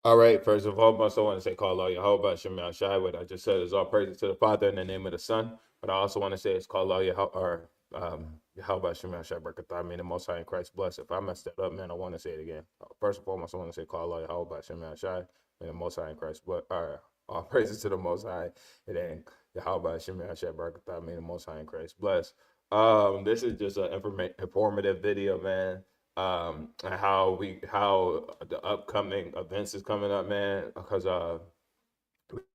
All right, first of all, I want to say, call all Yahweh Shemel Shai. What I just said is all praises to the Father in the name of the Son. But I also want to say it's called all Yahweh Shemel Shai Barakathah, meaning the Most High in Christ bless. If I messed that up, man, I want to say it again. First and foremost, I want to say, call all Yahweh Shemel Shai, meaning the Most High in Christ bless. All praises to the Most High, and then Yahweh Shemel Shai Barakathah, meaning the Most High in Christ bless. This is just an informative video, man, and how the upcoming events is coming up, man, because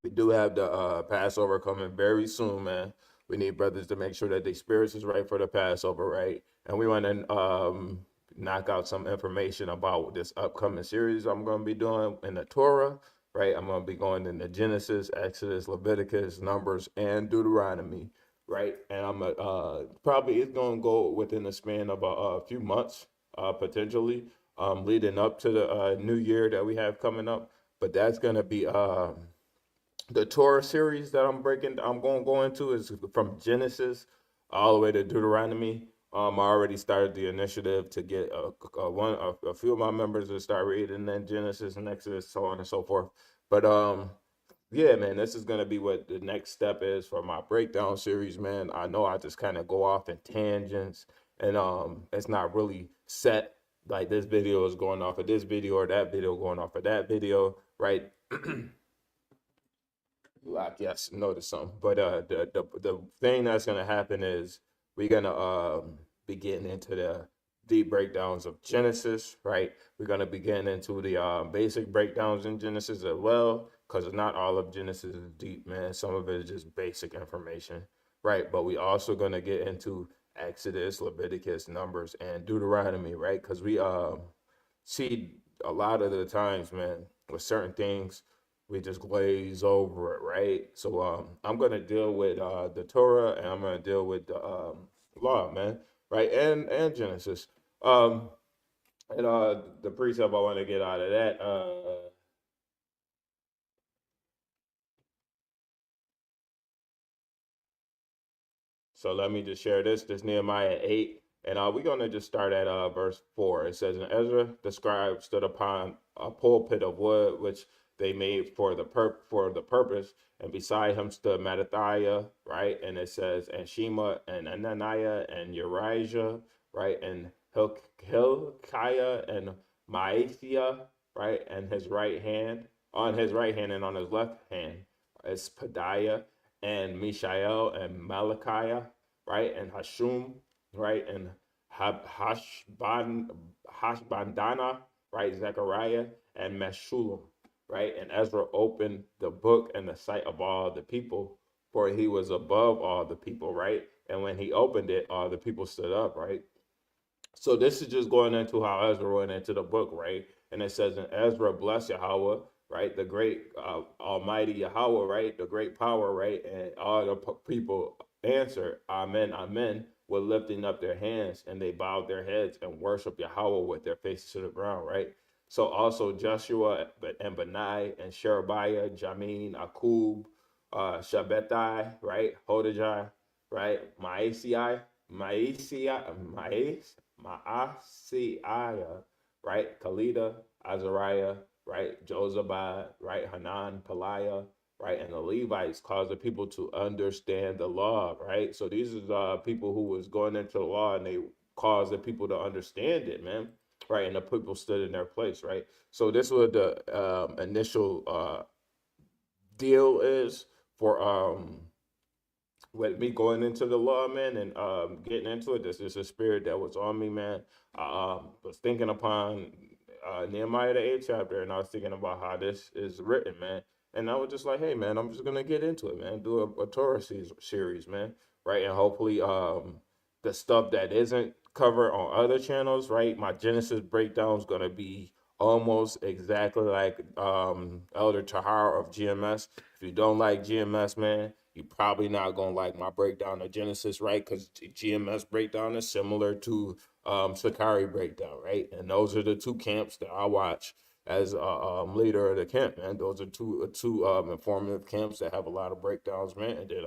we do have the Passover coming very soon, man. We need brothers to make sure that their spirits is right for the Passover, right? And we want to knock out some information about this upcoming series I'm going to be doing in the Torah, right? I'm going to be going into Genesis, Exodus, Leviticus, Numbers, and Deuteronomy, right? And I'm probably it's going to go within the span of a few months, potentially, leading up to the new year that we have coming up. But that's going to be the Torah series that I'm going to go into is from Genesis all the way to Deuteronomy. I already started the initiative to get a few of my members to start reading then Genesis and Exodus, so on and so forth. But yeah, man, this is gonna be what the next step is for my breakdown series, man. I know I just kind of go off in tangents, and it's not really set. Like this video is going off of this video or that video going off of that video, right? I guess notice something. But the thing that's gonna happen is we're gonna be getting into the deep breakdowns of Genesis, right? We're gonna be getting into the basic breakdowns in Genesis as well, because not all of Genesis is deep, man. Some of it is just basic information, right? But we also gonna get into Exodus, Leviticus, Numbers, and Deuteronomy, right? Because we see a lot of the times, man, with certain things we just glaze over it, right? So I'm gonna deal with the Torah and I'm gonna deal with the law, man, right? And Genesis. Um, and the precept I want to get out of that. So let me just share this. This Nehemiah 8, and we're gonna just start at verse 4. It says, "And Ezra the scribe stood upon a pulpit of wood, which they made for the purpose, and beside him stood Mattathiah, right? And it says, and Shema and Ananiah and Urijah, right? And Hilkiah and Maaseiah, right? And his right hand and on his left hand is Pedaiah and Mishael and Malachiah, right? And Hashum, right? And Hashbandana, right? Zechariah and Meshullam, right? And Ezra opened the book in the sight of all the people, for he was above all the people, right? And when he opened it, all the people stood up, right? So this is just going into how Ezra went into the book, right? And it says, "And Ezra bless Yahweh, right? The great Almighty Yahweh, right? The great power, right?" And all the people answered, "Amen, Amen," with lifting up their hands, and they bowed their heads and worshiped Yahweh with their faces to the ground, right? So also Joshua and Benai and Sherebiah, Jamin, Akub, Shabbatai, right? Hodijah, right? Maaseiah, right? Kalida, Azariah, right? Josabad, right? Hanan, Peliah, right? And the Levites caused the people to understand the law, right? So these are people who was going into the law and they caused the people to understand it, man. Right, and the people stood in their place, right? So this was the initial deal is for with me going into the law, man, and getting into it. This is a spirit that was on me, man. I was thinking upon Nehemiah the 8th chapter, and I was thinking about how this is written, man. And I was just like, hey, man, I'm just gonna get into it, man. Do a Torah series, man, right? And hopefully, the stuff that isn't covered on other channels, right? My Genesis breakdown is gonna be almost exactly like Elder Tahar of GMS. If you don't like GMS, man, you're probably not gonna like my breakdown of Genesis, right? Because GMS breakdown is similar to Sakari breakdown, right? And those are the two camps that I watch as leader of the camp, man. Those are two informative camps that have a lot of breakdowns, man. And then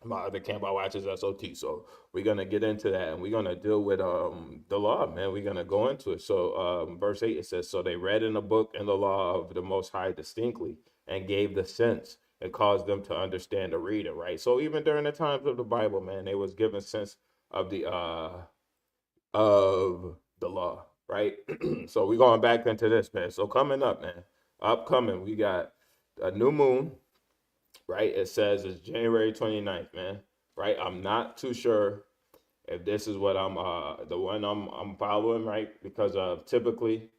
My other camp I watch is SOT. So we're gonna get into that, and we're gonna deal with the law, man. We're gonna go into it. So verse 8, it says, so they read in the book and the law of the Most High distinctly, and gave the sense and caused them to understand the reader, right? So even during the times of the Bible, man, they was given sense of the law, right? So we're going back into this, man. So coming up, man, upcoming, we got a new moon, right? It says it's January 29th, man, right? I'm not too sure if this is what I'm the one I'm following, right? Because typically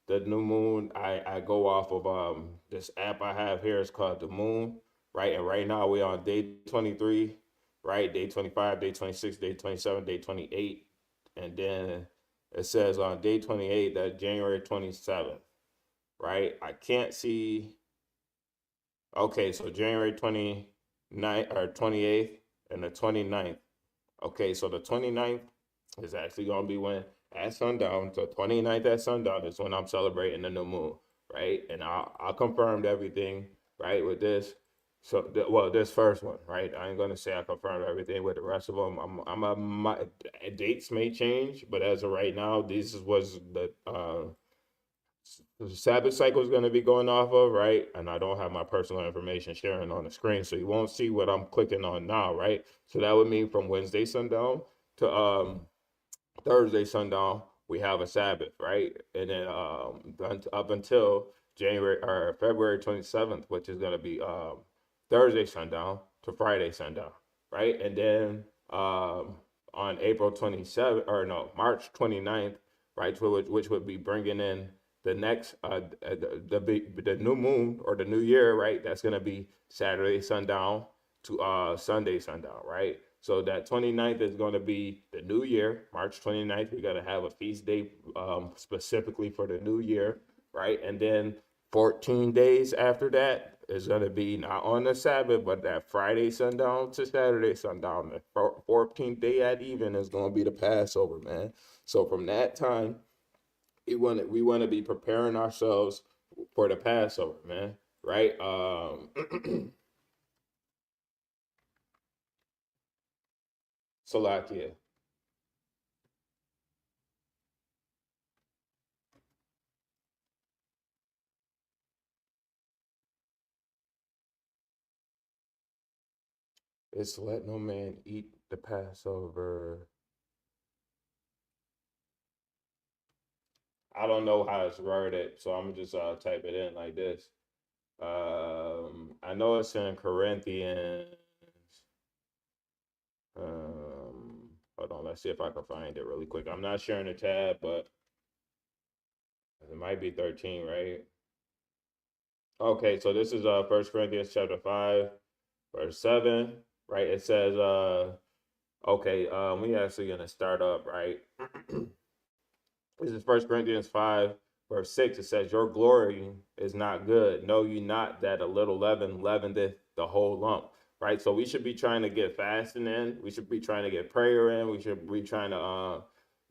the new moon I go off of this app I have here. It's called the moon, right? And right now we're on day 23, right? Day 25, day 26, day 27, day 28, and then it says on day 28 that January 27th, right? I can't see. Okay, so January 29th or 28th and the 29th. Okay, so the 29th is actually going to be when at sundown. So 29th at sundown is when I'm celebrating the new moon, right? And I confirmed everything, right, with this. So, well, this first one, right? I ain't going to say I confirmed everything with the rest of them. My dates may change, but as of right now, this was the Sabbath cycle is going to be going off of, right? And I don't have my personal information sharing on the screen, so you won't see what I'm clicking on now, right? So that would mean from Wednesday sundown to Thursday sundown, we have a Sabbath, right? And then up until January or February 27th, which is going to be Thursday sundown to Friday sundown, right? And then on April 27th, or no, March 29th, right, which would be bringing in the next the new moon or the new year, right? That's going to be Saturday sundown to Sunday sundown, right? So that 29th is going to be the new year, March 29th. We're going to have a feast day specifically for the new year, right? And then 14 days after that is going to be not on the Sabbath, but that Friday sundown to Saturday sundown. The 14th day at even is going to be the Passover, man. So from that time, we want to be preparing ourselves for the Passover, man. Right? Salakia. It's let no man eat the Passover. I don't know how it's worded, so I'm just type it in like this. I know it's in Corinthians. Hold on, let's see if I can find it really quick. I'm not sharing the tab, but it might be 13, right? Okay, so this is First Corinthians chapter 5, verse 7, right? It says okay, we actually gonna start up, right? This is First Corinthians 5, verse 6. It says, your glory is not good. Know you not that a little leaven leaveneth the whole lump. Right? So we should be trying to get fasting in. We should be trying to get prayer in. We should be trying to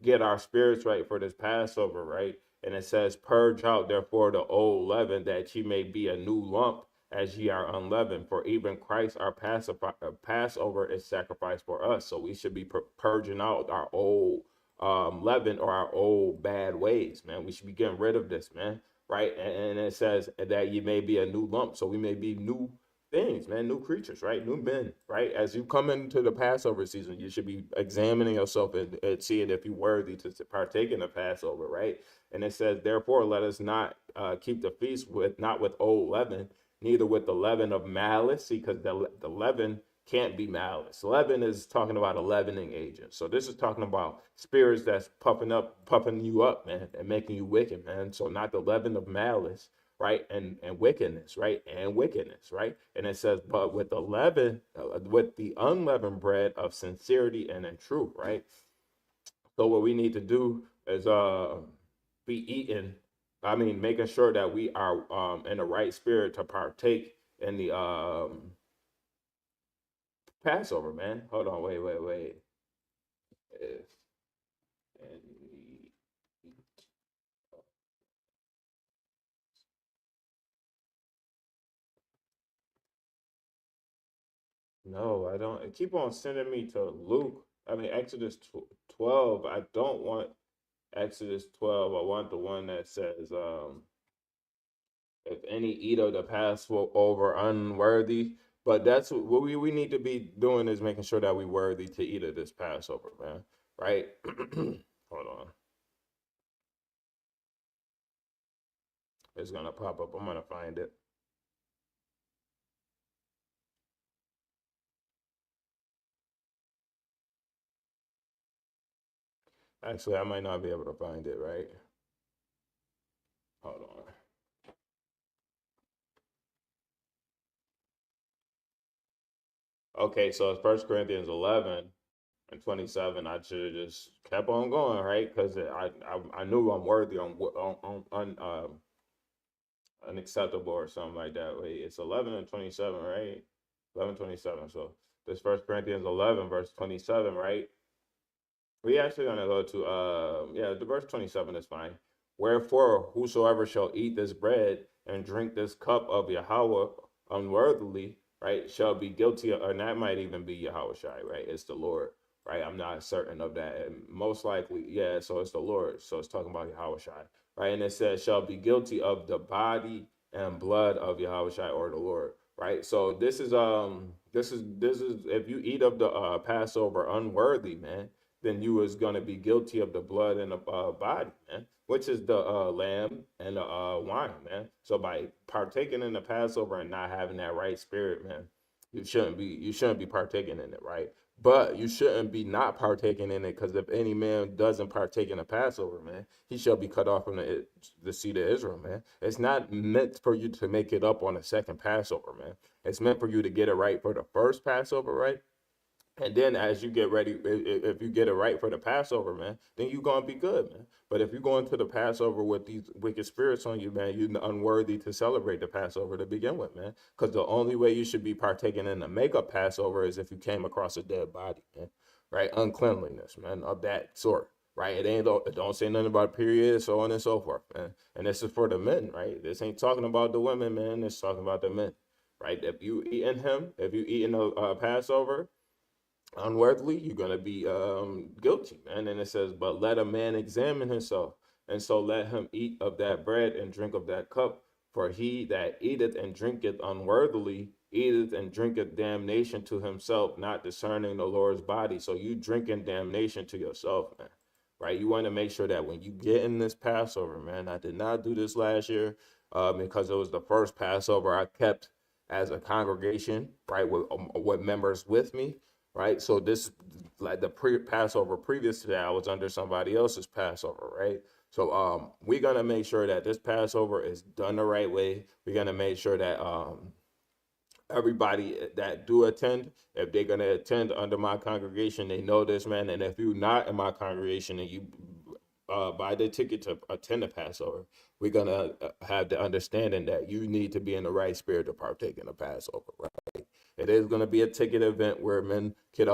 get our spirits right for this Passover, right? And it says, purge out therefore the old leaven, that ye may be a new lump, as ye are unleavened. For even Christ our Passover is sacrificed for us. So we should be purging out our old leaven or our old bad ways, man. We should be getting rid of this, man. Right? And it says that you may be a new lump. So we may be new things, man, new creatures, right? New men, right? As you come into the Passover season, you should be examining yourself and seeing if you're worthy to partake in the Passover, right? And it says, therefore, let us not keep the feast with not with old leaven, neither with the leaven of malice, because the leaven can't be malice. Leaven is talking about a leavening agent. So this is talking about spirits that's puffing you up, man, and making you wicked, man. So not the leaven of malice, right? And wickedness, right? And wickedness, right? And it says, but with the leaven, with the unleavened bread of sincerity and in truth, right? So what we need to do is be eating. I mean, making sure that we are in the right spirit to partake in the Passover, man. Hold on, wait. If any No, I don't. It keep on sending me to Luke. I mean, Exodus 12. I don't want Exodus 12. I want the one that says, if any eat of the Passover unworthy. But that's what we need to be doing is making sure that we worthy to eat of this Passover, man. Right? Hold on. It's gonna pop up. I'm gonna find it. Actually, I might not be able to find it, right? Hold on. Okay, so it's First Corinthians 11 and 27. I should have just kept on going, right? Because I knew I'm worthy on unacceptable or something like that. Wait, it's 11 and 27, right? 11:27. So this First Corinthians 11 verse 27, right? We actually gonna go to yeah, the verse 27 is fine. Wherefore whosoever shall eat this bread and drink this cup of Yahweh unworthily, right, shall be guilty of, and that might even be Yahweh Shai, right? It's the Lord, right? I'm not certain of that. And most likely, yeah, so it's the Lord. So it's talking about Yahweh Shai, right? And it says shall be guilty of the body and blood of Yahweh Shai or the Lord. Right, so this is if you eat of the Passover unworthy, man, then you was going to be guilty of the blood and the body, man, which is the lamb and the wine, man. So by partaking in the Passover and not having that right spirit, man, you shouldn't be partaking in it, right? But you shouldn't be not partaking in it, because if any man doesn't partake in the Passover, man, he shall be cut off from the seed of Israel, man. It's not meant for you to make it up on the second Passover, man. It's meant for you to get it right for the first Passover, right? And then as you get ready, if you get it right for the Passover, man, then you're gonna be good, man. But if you go into the Passover with these wicked spirits on you, man, you're unworthy to celebrate the Passover to begin with, man. Because the only way you should be partaking in the makeup Passover is if you came across a dead body, man. Right? Uncleanliness, man, of that sort. Right? It don't say nothing about period, so on and so forth, man. And this is for the men, right? This ain't talking about the women, man. It's talking about the men. Right? If you eat in the Passover, unworthily, you're gonna be guilty, man. And it says, but let a man examine himself, and so let him eat of that bread and drink of that cup. For he that eateth and drinketh unworthily eateth and drinketh damnation to himself, not discerning the Lord's body. So you drinking damnation to yourself, man. Right? You want to make sure that when you get in this Passover, man. I did not do this last year because it was the first Passover I kept as a congregation, right, with members with me, right? So this, like the Passover previous to that, I was under somebody else's Passover, right? So we're gonna make sure that this Passover is done the right way. We're gonna make sure that everybody that do attend, if they're gonna attend under my congregation, they know this, man. And if you're not in my congregation and you buy the ticket to attend the Passover, we're gonna have the understanding that you need to be in the right spirit to partake in the Passover, right? It is gonna be a ticket event where men could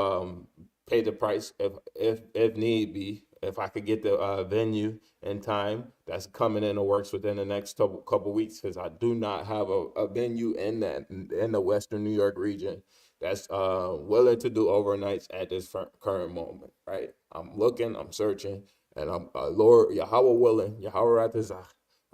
pay the price if need be. If I could get the venue in time, that's coming in the works within the next couple weeks, because I do not have a venue in the Western New York region that's willing to do overnights at this current moment. Right? I'm looking, I'm searching, and I'm Lord Yahweh willing, Yahweh Ratazah,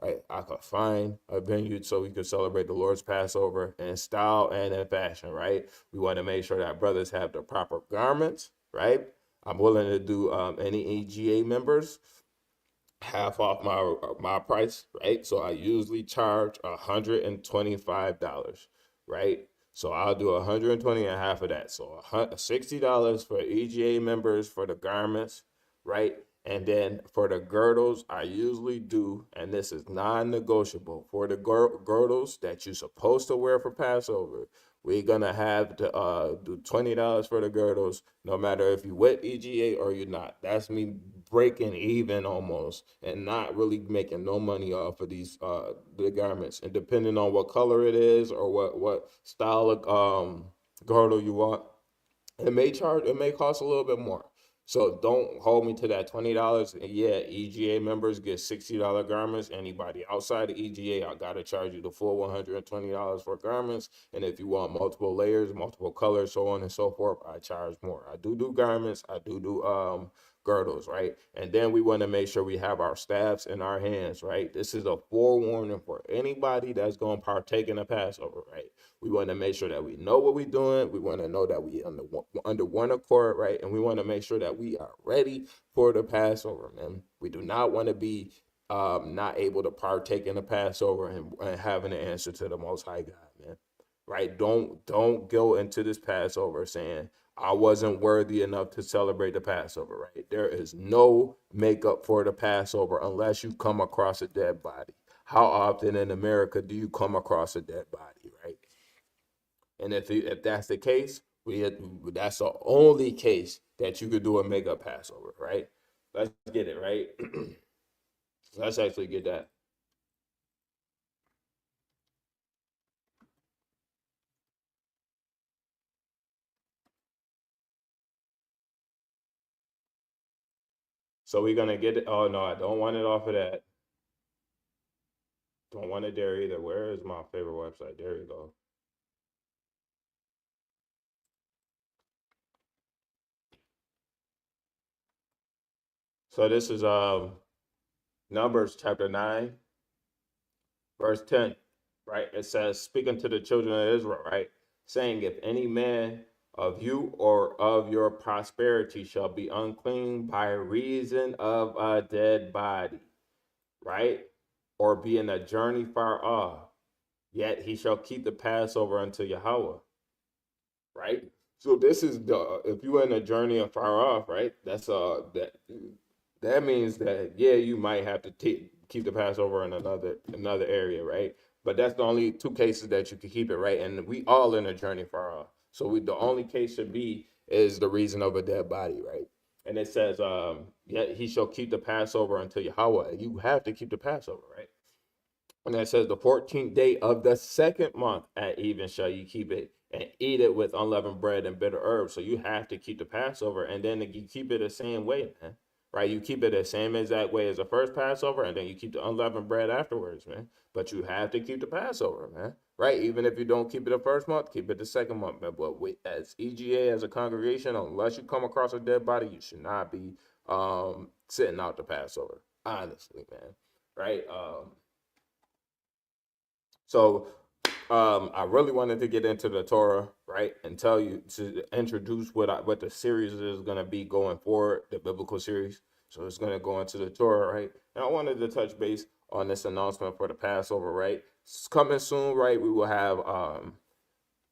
right? I could find a venue so we could celebrate the Lord's Passover in style and in fashion, right? We want to make sure that brothers have the proper garments, right? I'm willing to do any EGA members half off my price, right? So I usually charge $125, right? So I'll do 120 and half of that. So $60 for EGA members for the garments, right? And then for the girdles, I usually do, and this is non-negotiable, for the girdles that you're supposed to wear for Passover, we're gonna have to do $20 for the girdles, no matter if you with EGA or you're not. That's me breaking even almost and not really making no money off of these the garments. And depending on what color it is or what style of girdle you want, it may cost a little bit more. So don't hold me to that $20. Yeah, EGA members get $60 garments. Anybody outside of EGA, I gotta charge you the full $120 for garments. And if you want multiple layers, multiple colors, so on and so forth, I charge more. I do garments. I do girdles, right? And then we want to make sure we have our staffs in our hands, right? This is a forewarning for anybody that's going to partake in the Passover, right? We want to make sure that we know what we're doing. We want to know that we under one accord, right? And we want to make sure that we are ready for the Passover, man. We do not want to be not able to partake in the Passover and having an answer to the Most High God, man. Right? Don't go into this Passover saying I wasn't worthy enough to celebrate the Passover, right? There is no makeup for the Passover unless you come across a dead body. How often in America do you come across a dead body, right? And if that's the case, that's the only case that you could do a makeup Passover, right? Let's get it, right? Let's actually get that. So we're gonna get it. Oh no, I don't want it off of that. Don't want it there either. Where is my favorite website? There you go. So this is Numbers chapter 9, verse 10, right? It says, speaking to the children of Israel, right? Saying, if any man of you or of your prosperity shall be unclean by reason of a dead body, right? Or be in a journey far off, yet he shall keep the Passover unto Yahweh, right? So this is the if you're in a journey afar off, right? That means that yeah, you might have to keep the Passover in another area, right? But that's the only two cases that you can keep it, right? And we all in a journey far off. So the only case should be is the reason of a dead body, right? And it says, yeah, he shall keep the Passover until Yahweh. You have to keep the Passover, right? And it says the 14th day of the second month at even shall you keep it and eat it with unleavened bread and bitter herbs. So you have to keep the Passover, and then you keep it the same way, man. Right? You keep it the same exact way as the first Passover, and then you keep the unleavened bread afterwards, man. But you have to keep the Passover, man. Right? Even if you don't keep it the first month, keep it the second month, man. But as EGA, as a congregation, unless you come across a dead body, you should not be sitting out the Passover. Honestly, man. Right? So I really wanted to get into the Torah, right, and tell you to introduce what the series is going to be going forward, the biblical series. So it's going to go into the Torah, right? And I wanted to touch base on this announcement for the Passover, right? It's coming soon, right? We will have,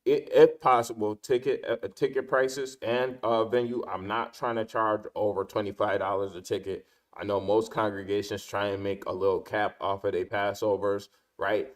if possible, ticket prices and venue. I'm not trying to charge over $25 a ticket. I know most congregations try and make a little cap off of their Passovers, right?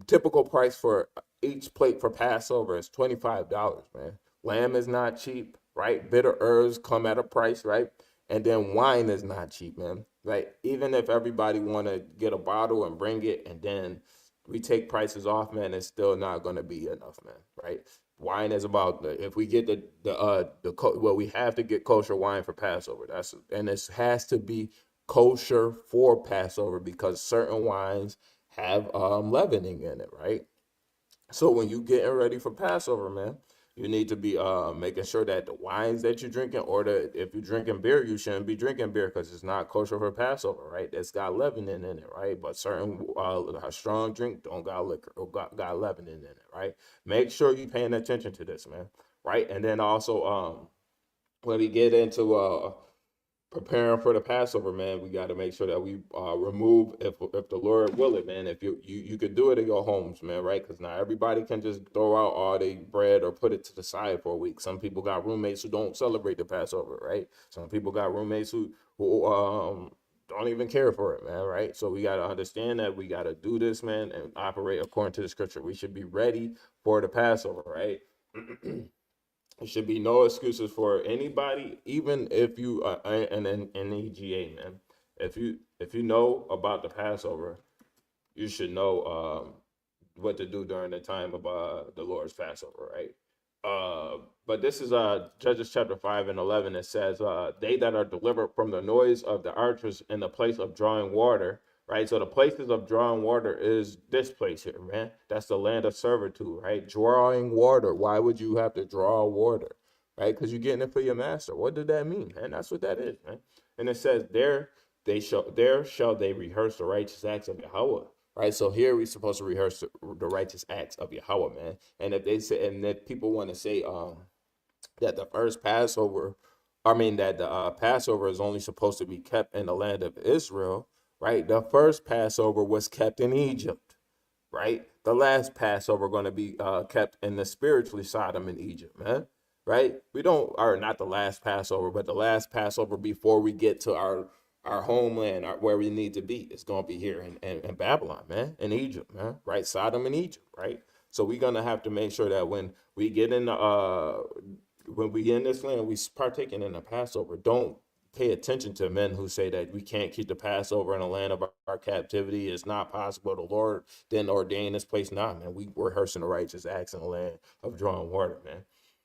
Typical price for each plate for Passover is $25, man. Lamb is not cheap, right? Bitter herbs come at a price, right? And then wine is not cheap, man. Like even if everybody want to get a bottle and bring it, and then we take prices off, man, it's still not going to be enough, man. Right? Wine is about if we get well, we have to get kosher wine for Passover. And this has to be kosher for Passover because certain wines have leavening in it, right? So when you getting ready for Passover, man, you need to be making sure that the wines that you're drinking, or if you're drinking beer, you shouldn't be drinking beer because it's not kosher for Passover, right? It's got leavening in it, right? But certain strong drink don't got liquor or got leavening in it, right? Make sure you're paying attention to this, man, right? And then also when we get into preparing for the Passover, man, we got to make sure that we remove, if the Lord will it, man. If you could do it in your homes, man, right? Because not everybody can just throw out all their bread or put it to the side for a week. Some people got roommates who don't celebrate the Passover, right? Some people got roommates who don't even care for it, man, right? So we got to understand that we got to do this, man, and operate according to the scripture. We should be ready for the Passover, right? There should be no excuses for anybody, even if you are an EGA, man. If you know about the Passover, you should know what to do during the time of the Lord's Passover, right? Uh, but this is Judges chapter 5 and 11. It says, they that are delivered from the noise of the archers in the place of drawing water, right? So the places of drawing water is this place here, man. That's the land of servitude, right? Drawing water. Why would you have to draw water, right? Because you're getting it for your master. What did that mean, man? That's what that is, man. And it says, there shall they rehearse the righteous acts of Yahweh. Right, so here we're supposed to rehearse the righteous acts of Yahweh, man. And if they say, and if people want to say, that the first Passover, I mean that the Passover is only supposed to be kept in the land of Israel, right? The first Passover was kept in Egypt, right? The last Passover going to be kept in the spiritually Sodom in Egypt, man. Right? We don't, or not the last Passover, but the last Passover before we get to our homeland, where we need to be. It's gonna be here in Babylon, man, in Egypt, man. Right? Sodom and Egypt, right? So we're gonna have to make sure that when we get in this land, we partaking in the Passover. Don't pay attention to men who say that we can't keep the Passover in the land of our captivity. It's not possible. The Lord didn't ordain this place. Nah, man. We rehearsing the righteous acts in the land of drawing water, man.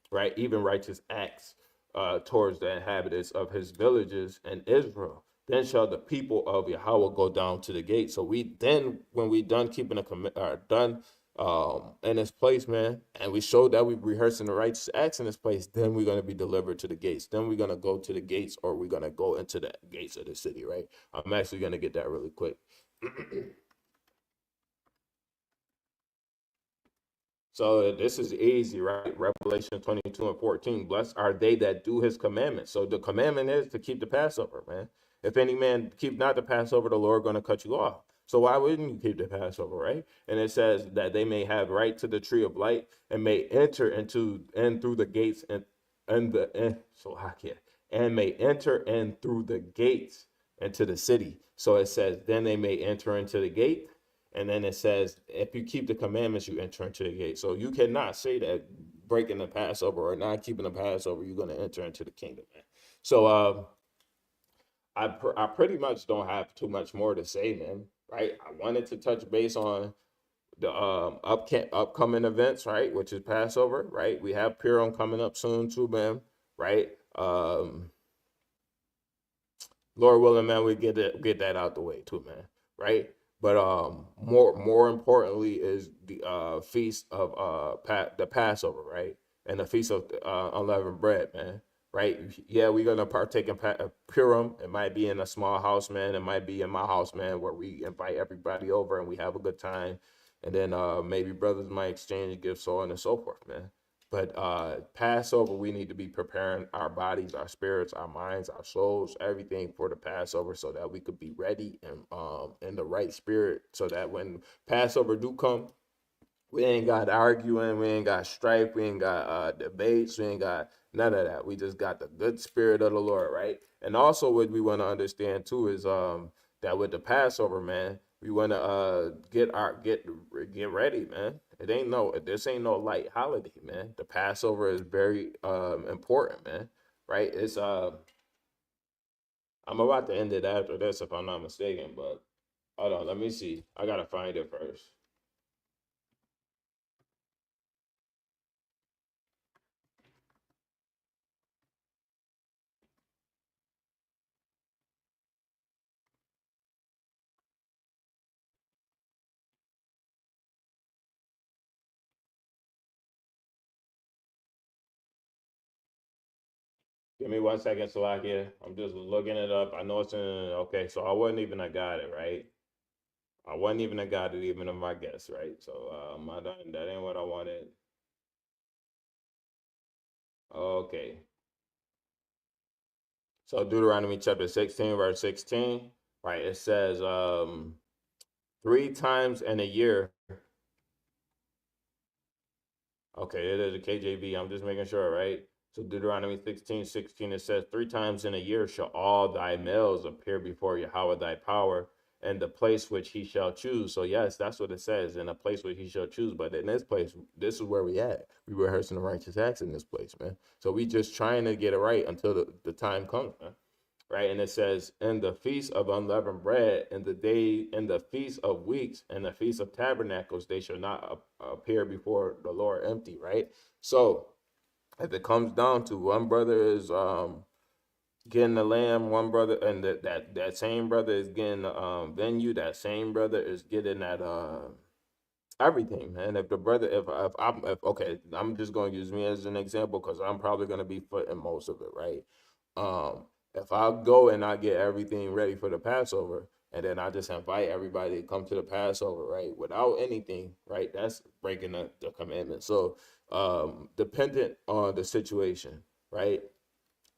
Right? Even righteous acts towards the inhabitants of his villages in Israel. Then shall the people of Yahweh go down to the gate. So when we done keeping done in this place, man, and we showed that we rehearsing the righteous acts in this place, then we're gonna be delivered to the gates. Then we're gonna go to the gates, or we're gonna go into the gates of the city, right? I'm actually gonna get that really quick. So this is easy, right? Revelation 22 and 14. Blessed are they that do his commandments. So the commandment is to keep the Passover, man. If any man keep not the Passover, the Lord going to cut you off. So why wouldn't you keep the Passover, right? And it says that they may have right to the tree of light and may enter into and through the gates so I can't and may enter in through the gates into the city. So it says then they may enter into the gate, and then it says, if you keep the commandments, you enter into the gate. So you cannot say that breaking the Passover or not keeping the Passover, you're going to enter into the kingdom, man. So I pretty much don't have too much more to say, man. Right? I wanted to touch base on the upcoming events, right? Which is Passover, right? We have Purim coming up soon too, man. Right? Lord willing, man, we get that out the way too, man. Right? But more importantly is the feast of the Passover, right? And the feast of unleavened bread, man. Right? Yeah, we're gonna partake in Purim. It might be in a small house, man. It might be in my house, man, where we invite everybody over and we have a good time. And then maybe brothers might exchange gifts, so on and so forth, man. But Passover, we need to be preparing our bodies, our spirits, our minds, our souls, everything for the Passover, so that we could be ready and in the right spirit, so that when Passover do come, we ain't got arguing, we ain't got strife, we ain't got debates, we ain't got none of that. We just got the good spirit of the Lord, right? And also, what we want to understand too is that with the Passover, man, we want to get ready, man. This ain't no light holiday, man. The Passover is very important, man. Right? It's I'm about to end it after this if I'm not mistaken, but hold on, let me see. I gotta find it first. Give me 1 second, Salakia. I'm just looking it up. I know it's in. Okay, so I wasn't even a got it right. I wasn't even a got it even if I guess right. So that ain't what I wanted. Okay. So Deuteronomy chapter 16, verse 16. Right. It says 3 times in a year. Okay, it is a KJV. I'm just making sure, right? So Deuteronomy 16:16, it says, 3 times in a year shall all thy males appear before Yahweh thy power, and the place which he shall choose. So yes, that's what it says, in a place which he shall choose. But in this place, this is where we at. We rehearsing the righteous acts in this place, man. So we just trying to get it right until the time comes, man. Right? And it says, in the feast of unleavened bread, in the feast of weeks, and the feast of tabernacles, they shall not appear before the Lord empty, right? So if it comes down to one brother is getting the lamb, one brother, and that same brother is getting the venue, that same brother is getting that everything, man. If the brother, if okay, I'm just gonna use me as an example because I'm probably gonna be footing most of it, right? If I go and I get everything ready for the Passover, and then I just invite everybody to come to the Passover, right, without anything, right, that's breaking the commandment. So, dependent on the situation, right?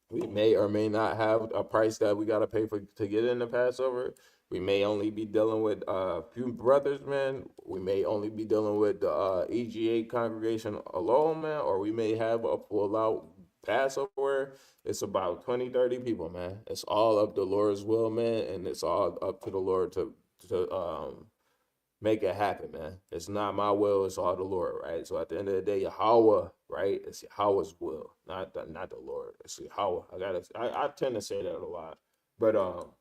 We may or may not have a price that we gotta pay for to get in the Passover. We may only be dealing with a few brothers, man. We may only be dealing with the EGA congregation alone, man, or we may have a full out Passover. It's about 20, 30 people, man. It's all up the Lord's will, man, and it's all up to the Lord to make it happen, man. It's not my will, it's all the Lord, right? So at the end of the day, Yahweh, right? It's Yahweh's will, not the Lord. It's Yahweh. I tend to say that a lot. But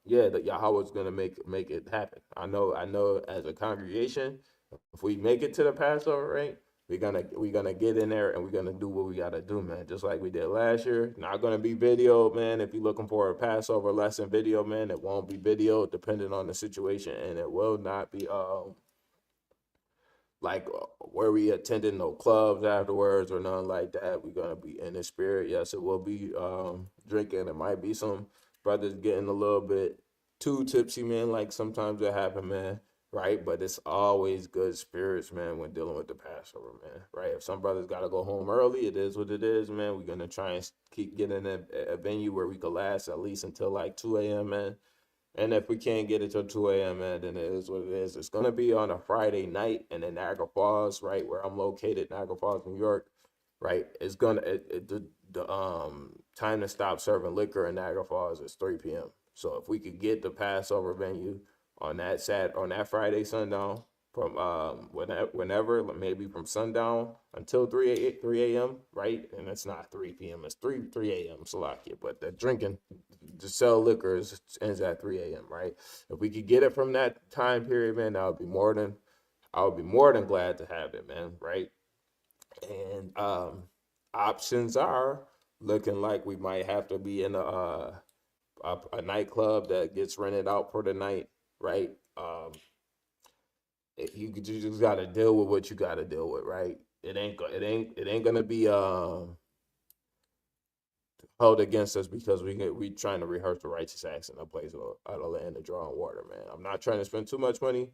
yeah, the Yahweh's gonna make it happen. I know as a congregation, if we make it to the Passover, right? We're gonna get in there and we're gonna do what we gotta do, man. Just like we did last year. Not gonna be video, man. If you're looking for a Passover lesson video, man, it won't be video, depending on the situation, and it will not be like where we attended no clubs afterwards or nothing like that. We're gonna be in the spirit. Yes, it will be drinking. It might be some brothers getting a little bit too tipsy, man. Like sometimes it happen, man. Right, but it's always good spirits, man, when dealing with the Passover, man. Right, if some brothers gotta go home early, it is what it is, man. We're gonna try and keep getting a venue where we could last at least until like 2 a.m., man. And if we can't get it till 2 a.m., man, then it is what it is. It's going to be on a Friday night and in Niagara Falls, right, where I'm located, Niagara Falls, New York, right? It's going to, the time to stop serving liquor in Niagara Falls is 3 p.m. So if we could get the Passover venue on that Friday sundown from whenever, maybe from sundown until 3 a.m., right? And it's not 3 p.m., it's 3 a.m. Salakia, but the drinking to sell liquor ends at 3 a.m., right? If we could get it from that time period, man, I would be more than glad to have it, man, right? And options are looking like we might have to be in a nightclub that gets rented out for the night, right? You just got to deal with what you got to deal with, right? It ain't gonna be held against us because we trying to rehearse the righteous acts in a place out of land of drawing water, man. I'm not trying to spend too much money,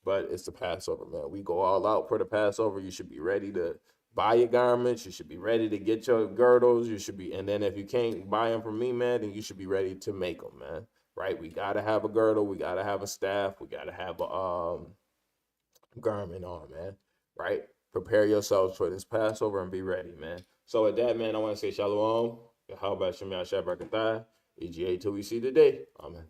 but it's the Passover, man. We go all out for the Passover. You should be ready to buy your garments. You should be ready to get your girdles. You should be, and then if you can't buy them from me, man, then you should be ready to make them, man. Right? We gotta have a girdle. We gotta have a staff. We gotta have a garment on, man. Right? Prepare yourselves for this Passover and be ready, man. So with that, man, I want to say shalom. How about Shemya Shabrakatah? EGA till we see the day. Amen.